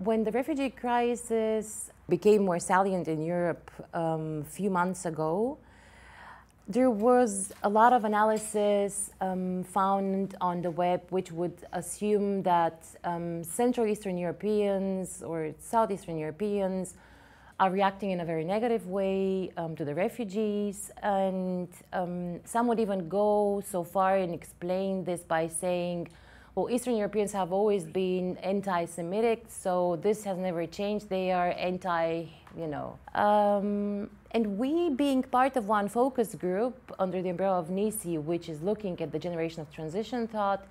When the refugee crisis became more salient in Europe a few months ago, there was a lot of analysis found on the web which would assume that Central Eastern Europeans or Southeastern Europeans are reacting in a very negative way to the refugees, and some would even go so far and explain this by saying, well, Eastern Europeans have always been anti-Semitic, so this has never changed. They are anti, you know. And we, being part of one focus group under the umbrella of NISI, which is looking at the generation of transition, thought,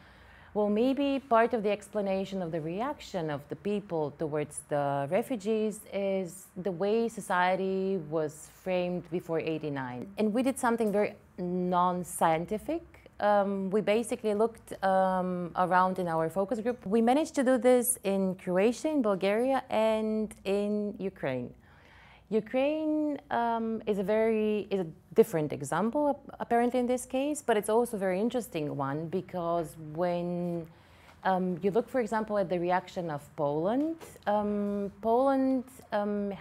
well, maybe part of the explanation of the reaction of the people towards the refugees is the way society was framed before '89. And we did something very non-scientific. We basically looked around in our focus group. We managed to do this in Croatia, in Bulgaria, and in Ukraine. Ukraine is a different example, apparently, in this case, but it's also a very interesting one, because when you look, for example, at the reaction of Poland, Poland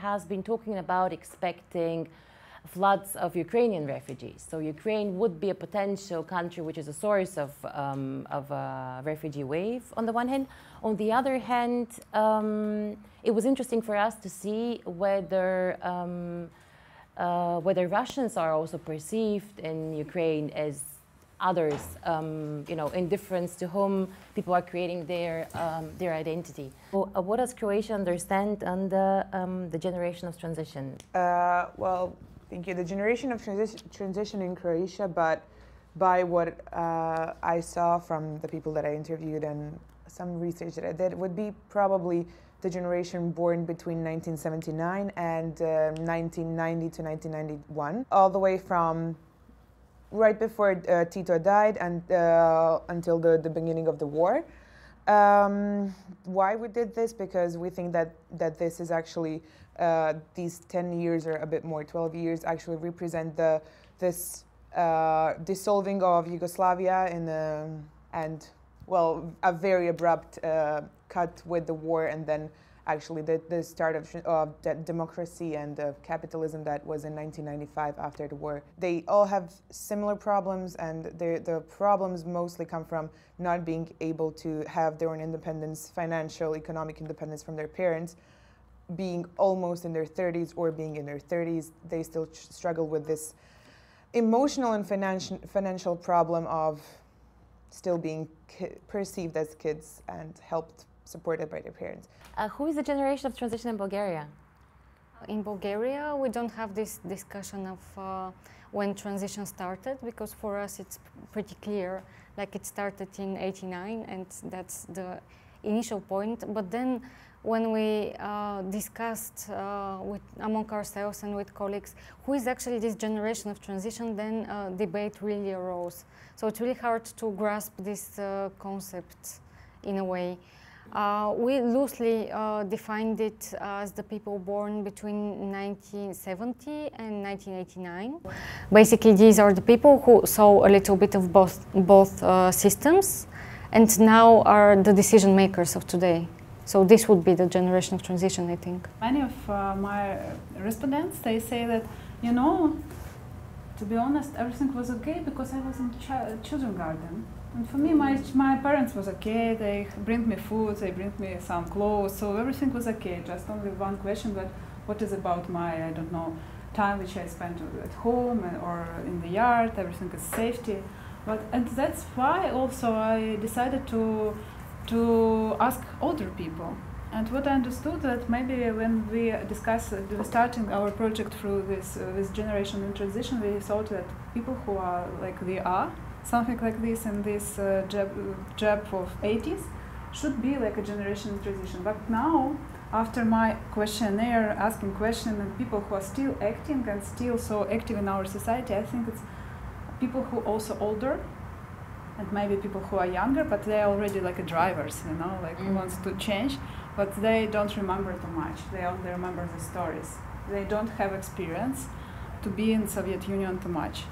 has been talking about expecting floods of Ukrainian refugees. So Ukraine would be a potential country which is a source of a refugee wave, on the one hand. On the other hand, it was interesting for us to see whether Russians are also perceived in Ukraine as others, you know, in difference to whom people are creating their identity. So, what does Croatia understand under the generation of transition? Well, thank you. The generation of transition in Croatia, but by what I saw from the people that I interviewed and some research that I did, would be probably the generation born between 1979 and 1990 to 1991, all the way from right before Tito died and until the beginning of the war. Why we did this? Because we think that this is actually these 10 years or a bit more, 12 years, actually represent this dissolving of Yugoslavia and well, a very abrupt cut with the war, and then actually the start of democracy and capitalism that was in 1995 after the war. They all have similar problems, and the problems mostly come from not being able to have their own independence, financial, economic independence from their parents. Being almost in their 30s or being in their 30s, they still struggle with this emotional and financial problem of still being perceived as kids and supported by their parents. Who is the generation of transition in Bulgaria? In Bulgaria, we don't have this discussion of when transition started, because for us it's pretty clear, like it started in '89 and that's the initial point. But then when we discussed among ourselves and with colleagues who is actually this generation of transition, then debate really arose. So it's really hard to grasp this concept in a way. We loosely defined it as the people born between 1970 and 1989. Basically, these are the people who saw a little bit of both systems and now are the decision makers of today. So this would be the generation of transition, I think. Many of my respondents, they say that, you know, to be honest, everything was okay because I was in children's garden. And for me, my parents was okay. They bring me food, they bring me some clothes, so everything was okay. Just only one question, but what is about my, I don't know, time which I spent at home or in the yard? Everything is safety. And that's why also I decided to ask older people. And what I understood that maybe when we discussed starting our project through this generation in transition, we thought that people who are like we are, something like this in this job of 80s, should be like a generation in transition. But now, after my questionnaire, asking questions, and people who are still acting and still so active in our society, I think it's people who are also older, and maybe people who are younger, but they are already like a drivers, you know, like who wants to change, but they don't remember too much. They only remember the stories. They don't have experience to be in Soviet Union too much.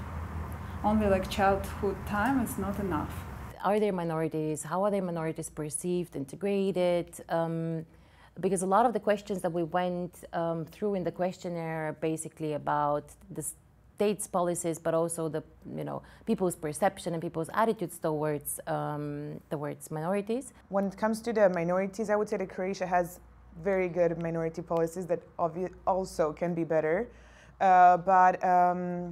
Only like childhood time is not enough. Are there minorities? How are their minorities perceived, integrated? because a lot of the questions that we went through in the questionnaire are basically about the state's policies, but also the people's perception and people's attitudes towards minorities. When it comes to the minorities, I would say that Croatia has very good minority policies that also can be better. But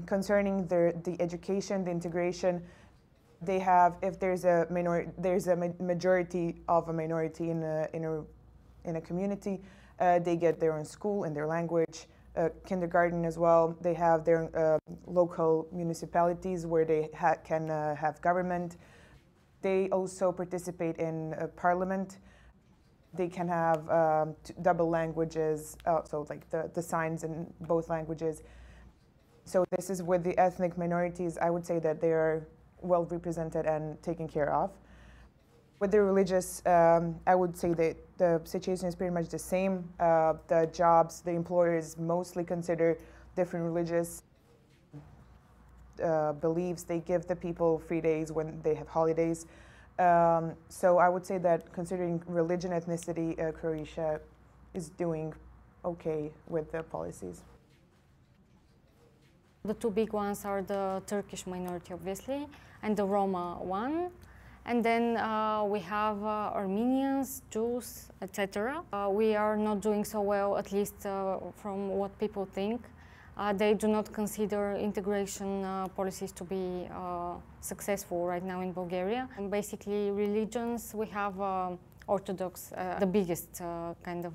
concerning the education, the integration, they have, if there's a majority of a minority in a community, they get their own school in their language, kindergarten as well. They have their local municipalities where they can have government. They also participate in parliament. They can have double languages, so like the signs in both languages. So this is with the ethnic minorities, I would say that they are well represented and taken care of. With the religious, I would say that the situation is pretty much the same. The jobs, the employers mostly consider different religious beliefs. They give the people free days when they have holidays. So I would say that considering religion, ethnicity, Croatia is doing okay with the policies. The two big ones are the Turkish minority, obviously, and the Roma one. And then we have Armenians, Jews, etc. We are not doing so well, at least from what people think. They do not consider integration policies to be successful right now in Bulgaria. And basically, religions, we have Orthodox, the biggest kind of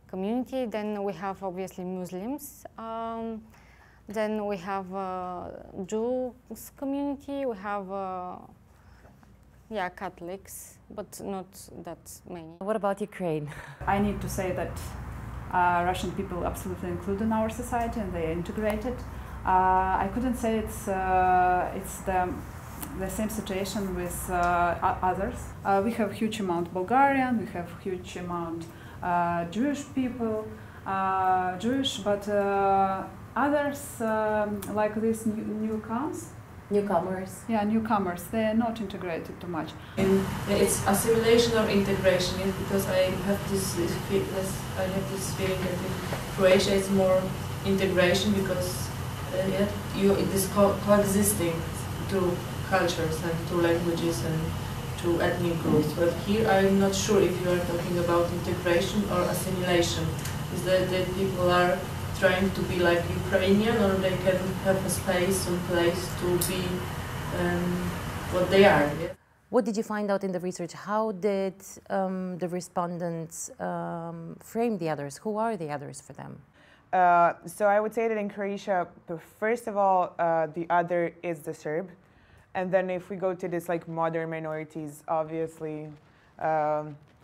community. Then we have obviously Muslims. Then we have Jews community. We have Catholics, but not that many. What about Ukraine? I need to say that Russian people absolutely included in our society and they are integrated. I couldn't say it's the same situation with others. We have huge amount Bulgarian, we have huge amount Jewish people, but others like these newcomers. Yeah, newcomers. They are not integrated too much. And it's assimilation or integration, because I have this feeling that in Croatia it's more integration, because it is coexisting through cultures and through languages and through ethnic groups. But here I'm not sure if you are talking about integration or assimilation. Is that people are trying to be like Ukrainian, or they can have a space and place to be what they are. Yeah? What did you find out in the research? How did the respondents frame the others? Who are the others for them? So I would say that in Croatia, first of all, the other is the Serb. And then if we go to this like modern minorities, obviously,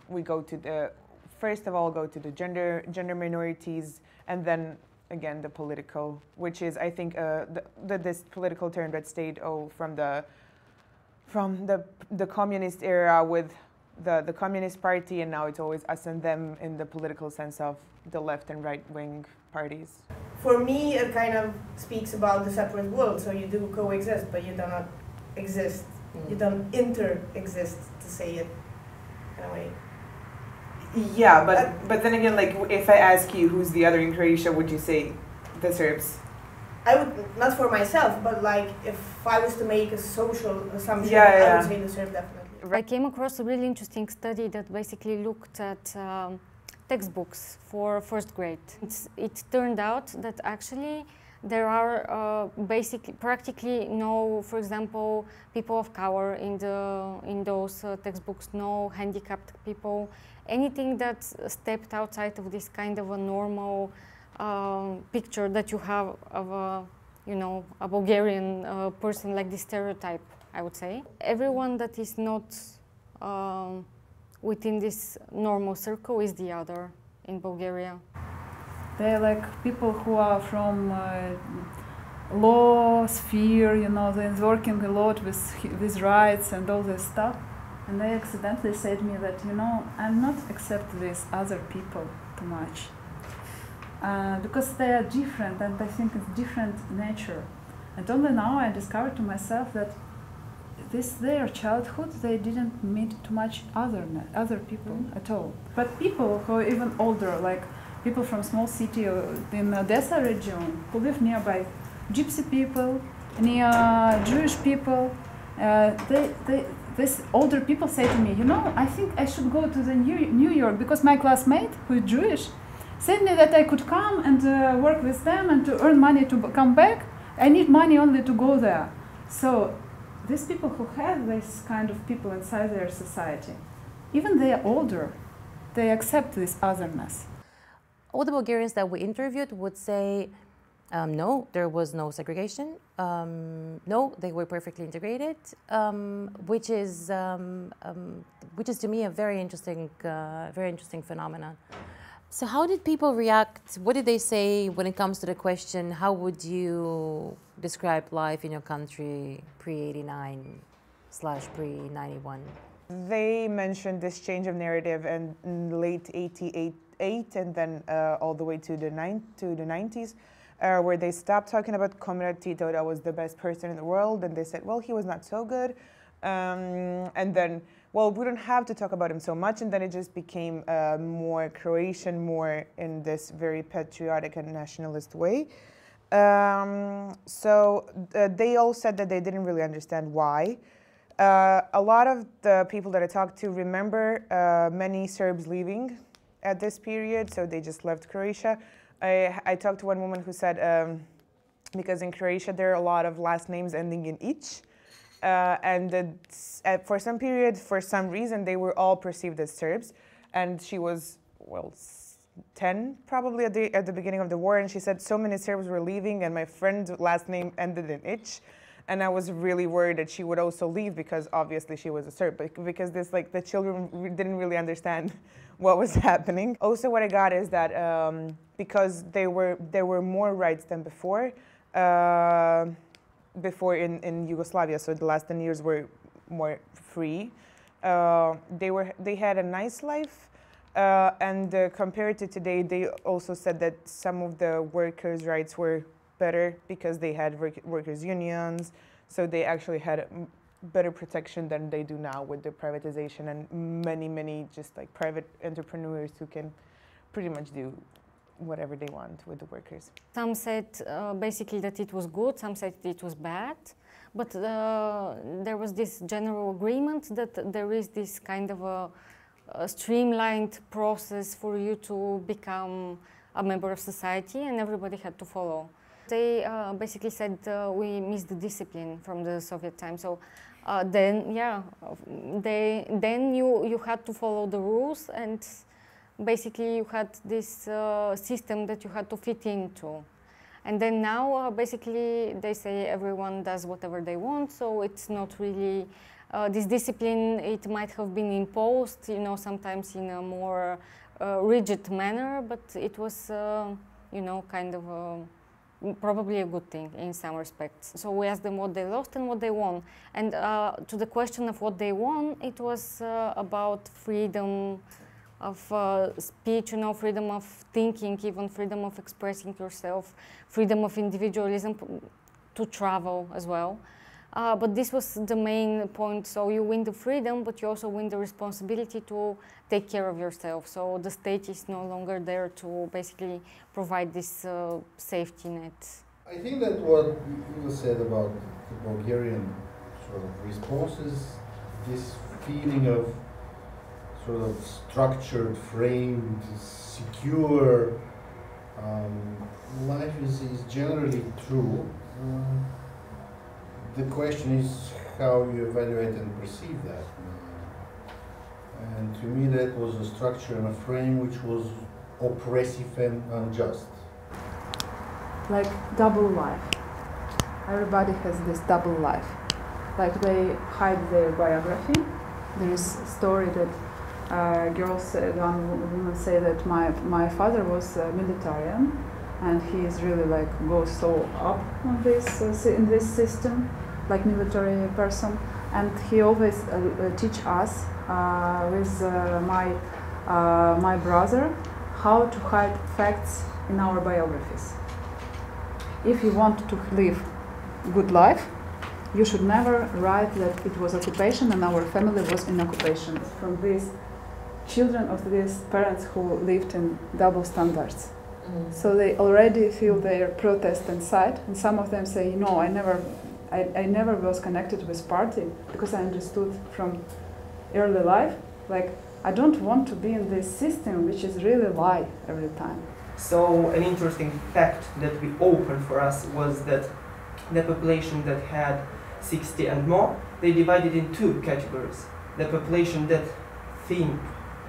we go to the, first of all, go to the gender minorities, and then again the political, which is, I think, this political term that stayed from the communist era with the Communist Party, and now it's always us and them in the political sense of the left and right wing parties. For me, it kind of speaks about the separate world. So you do coexist, but you do not exist. You don't inter-exist, to say it in a way. Yeah, but then again, like if I ask you who's the other in Croatia, would you say the Serbs? I would, not for myself, but like if I was to make a social assumption, I would say the Serbs definitely. I came across a really interesting study that basically looked at textbooks for first grade. It turned out that actually there are practically no, for example, people of color in those textbooks, no handicapped people. Anything that stepped outside of this kind of a normal picture that you have of a Bulgarian person, like this stereotype, I would say. Everyone that is not within this normal circle is the other in Bulgaria. They're like people who are from law sphere, they're working a lot with rights and all this stuff. And they accidentally said to me that, I'm not accept these other people too much. Because they are different, and I think it's different nature. And only now I discovered to myself that their childhood, they didn't meet too much other people at all. But people who are even older, like people from small city in Odessa region, who live nearby, gypsy people, near Jewish people, these older people say to me, you know, I think I should go to the New York because my classmate, who is Jewish, said me that I could come and work with them and to earn money to come back. I need money only to go there. So these people who have this kind of people inside their society, even they are older, they accept this otherness. All the Bulgarians that we interviewed would say, no, there was no segregation. No, they were perfectly integrated, which is to me a very interesting phenomenon. So how did people react? What did they say when it comes to the question, how would you describe life in your country pre-89/pre-91? They mentioned this change of narrative in late '88 and then all the way to the 90s, where they stopped talking about Comrade Tito, that was the best person in the world, and they said, well, he was not so good. And then, well, we don't have to talk about him so much, and then it just became more Croatian, more in this very patriotic and nationalist way. So they all said that they didn't really understand why. A lot of the people that I talked to remember many Serbs leaving at this period, so they just left Croatia. I talked to one woman who said, because in Croatia there are a lot of last names ending in ich, and for some period, for some reason, they were all perceived as Serbs, and she was, well, 10 probably at the beginning of the war, and she said so many Serbs were leaving, and my friend's last name ended in ich, and I was really worried that she would also leave because obviously she was a Serb, but because this, like, the children didn't really understand what was happening. Also, what I got is that because there were more rights than before in Yugoslavia, so the last 10 years were more free. They had a nice life, and compared to today, they also said that some of the workers' rights were better because they had workers' unions, so they actually had better protection than they do now with the privatization and many just like private entrepreneurs who can pretty much do whatever they want with the workers. Some said basically that it was good, some said it was bad, but there was this general agreement that there is this kind of a streamlined process for you to become a member of society, and everybody had to follow. They basically said we missed the discipline from the Soviet time, so then you had to follow the rules, and basically you had this system that you had to fit into. And then now basically they say everyone does whatever they want, so it's not really this discipline. It might have been imposed, you know, sometimes in a more rigid manner, but it was you know, kind of probably a good thing in some respects. So we asked them what they lost and what they won. And to the question of what they won, it was about freedom of speech, you know, freedom of thinking, even freedom of expressing yourself, freedom of individualism, to travel as well. But this was the main point. So you win the freedom, but you also win the responsibility to take care of yourself. So the state is no longer there to basically provide this safety net. I think that what was said about the Bulgarian sort of responses, this feeling of sort of structured, framed, secure life is generally true. The question is how you evaluate and perceive that. And to me that was a structure and a frame which was oppressive and unjust. Like double life. Everybody has this double life. Like they hide their biography. There is a story that girls, one woman say that my father was a militarian, and he is really like goes so up on this in this system, like military person, and he always teach us with my brother how to hide facts in our biographies. If you want to live good life, you should never write that it was occupation and our family was in occupation. From these children of these parents who lived in double standards. So they already feel their protest inside, and some of them say, no, I never was connected with party because I understood from early life, like, I don't want to be in this system which is really lie every time. So an interesting fact that we opened for us was that the population that had 60 and more, they divided in two categories. The population that think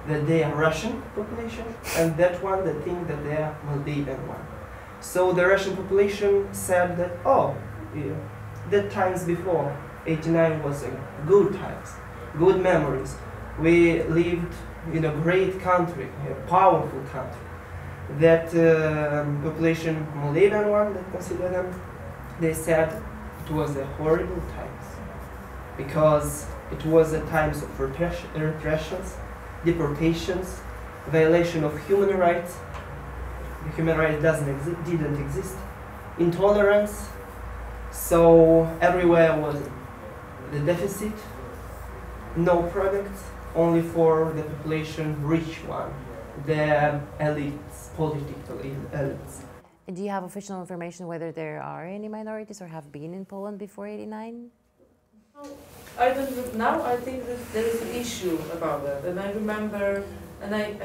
that they are Russian population, and that one that think that they are Moldavian one. So the Russian population said that, oh, yeah, the times before 89 was a good times, good memories. We lived in a great country, a powerful country. That population, Moldavian one, that consider them, they said it was a horrible times because it was a times of repressions, deportations, violation of human rights. The human rights didn't exist. Intolerance. So everywhere was the deficit. No products, only for the population, rich one, the elites, political elites. Do you have official information whether there are any minorities or have been in Poland before '89? I don't. Now I think that there is an issue about that, and I remember, and I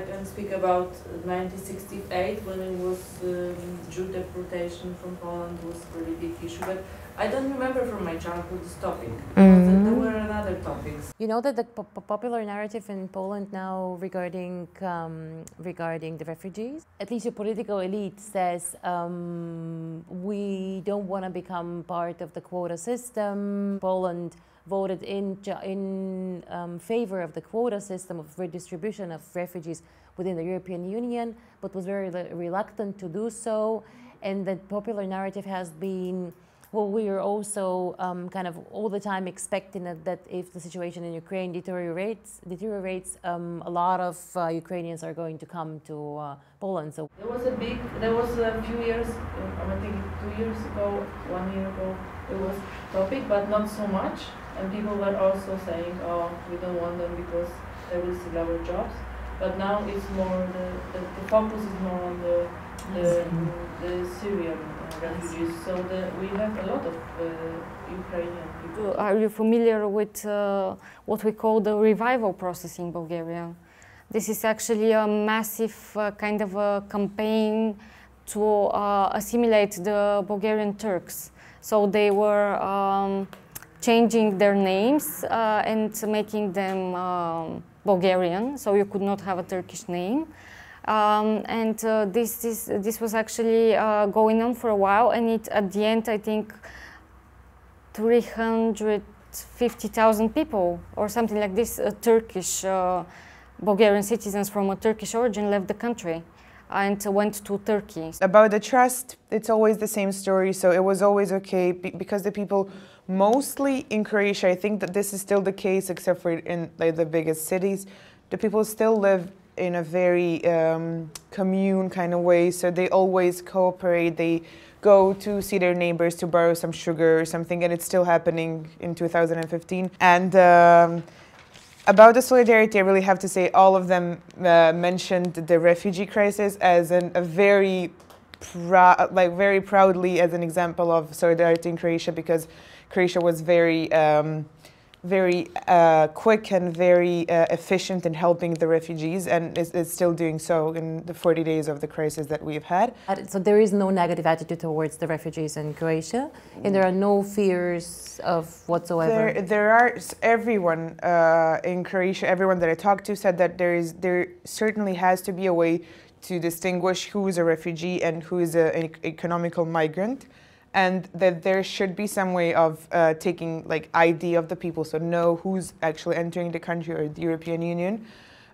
can speak about 1968 when it was Jew deportation from Poland was a really big issue. But I don't remember from my childhood this topic. There were other topics. You know that the popular narrative in Poland now regarding the refugees, at least your political elite says we don't want to become part of the quota system. Poland voted in favor of the quota system of redistribution of refugees within the European Union, but was very reluctant to do so. And the popular narrative has been, well, we are also kind of all the time expecting that if the situation in Ukraine deteriorates, a lot of Ukrainians are going to come to Poland. So there was a few years, I think 2 years ago, 1 year ago, it was topic, but not so much. And people were also saying, oh, we don't want them because they will steal our jobs. But now it's more, the focus is more on the Syrian refugees. So we have a lot of Ukrainian people. Are you familiar with what we call the revival process in Bulgaria? This is actually a massive kind of a campaign to assimilate the Bulgarian Turks. So they were changing their names and making them Bulgarian, so you could not have a Turkish name. This was actually going on for a while, and at the end, I think 350,000 people or something like this, Turkish Bulgarian citizens from a Turkish origin left the country and went to Turkey. About the trust, it's always the same story, so it was always okay because the people mostly in Croatia, I think that this is still the case except for in like the biggest cities, the people still live in a very commune kind of way, so they always cooperate, they go to see their neighbors to borrow some sugar or something, and it's still happening in 2015. And about the solidarity, I really have to say all of them mentioned the refugee crisis as a very proudly as an example of solidarity in Croatia, because Croatia was very quick and very efficient in helping the refugees, and is still doing so in the 40 days of the crisis that we've had. So there is no negative attitude towards the refugees in Croatia, and there are no fears of whatsoever? There are, everyone in Croatia, everyone that I talked to said that there certainly has to be a way to distinguish who is a refugee and who is an economical migrant, and that there should be some way of taking like ID of the people, so know who's actually entering the country or the European Union.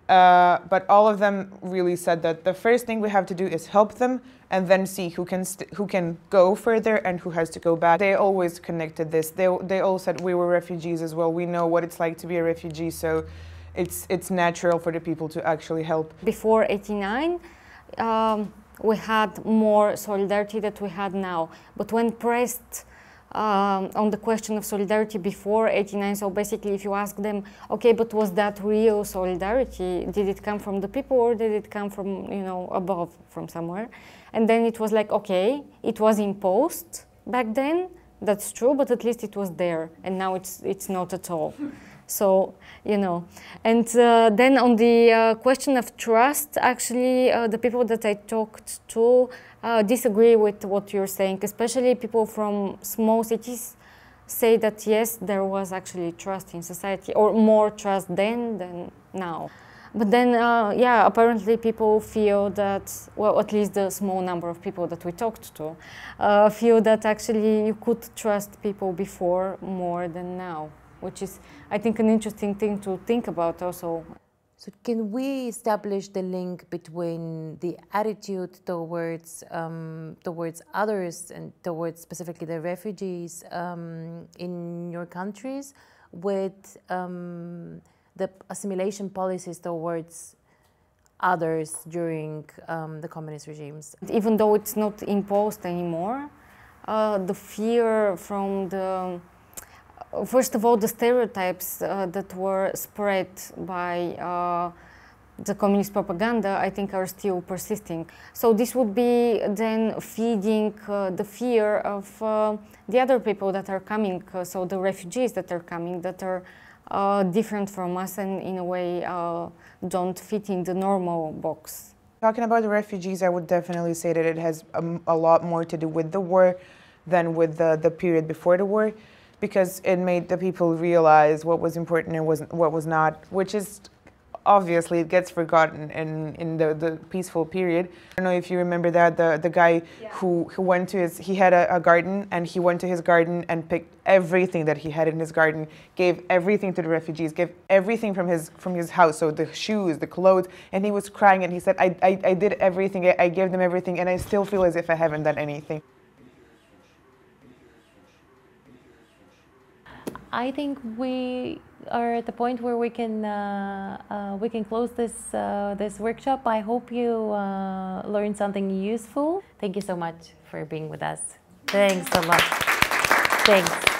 But all of them really said that the first thing we have to do is help them, and then see who can go further and who has to go back. They always connected this. They all said we were refugees as well. We know what it's like to be a refugee, so it's natural for the people to actually help. Before '89. We had more solidarity that we had now. But when pressed on the question of solidarity before '89. So basically, if you ask them, okay, but was that real solidarity? Did it come from the people, or did it come from, you know, above, from somewhere? And then it was like, okay, it was imposed back then. That's true, but at least it was there, and now it's not at all. So, you know, and then on the question of trust, actually, the people that I talked to disagree with what you're saying, especially people from small cities say that yes, there was actually trust in society, or more trust then than now. But then, yeah, apparently people feel that, well, at least the small number of people that we talked to, feel that actually you could trust people before more than now, which is, I think, an interesting thing to think about also. So can we establish the link between the attitude towards others and towards specifically the refugees in your countries with the assimilation policies towards others during the communist regimes? Even though it's not imposed anymore, the fear from the, first of all, the stereotypes that were spread by the communist propaganda, I think, are still persisting. So this would be then feeding the fear of the other people that are coming, so the refugees that are coming, that are different from us and in a way don't fit in the normal box. Talking about the refugees, I would definitely say that it has a lot more to do with the war than with the period before the war, because it made the people realize what was important and what was not, which is obviously it gets forgotten in the peaceful period. I don't know if you remember that the guy who went to he had a garden, and he went to his garden and picked everything that he had in his garden, gave everything to the refugees, gave everything from his house, so the shoes, the clothes, and he was crying and he said, I did everything, I gave them everything, and I still feel as if I haven't done anything. I think we are at the point where we can close this workshop. I hope you learned something useful. Thank you so much for being with us. Thanks so much. Thanks.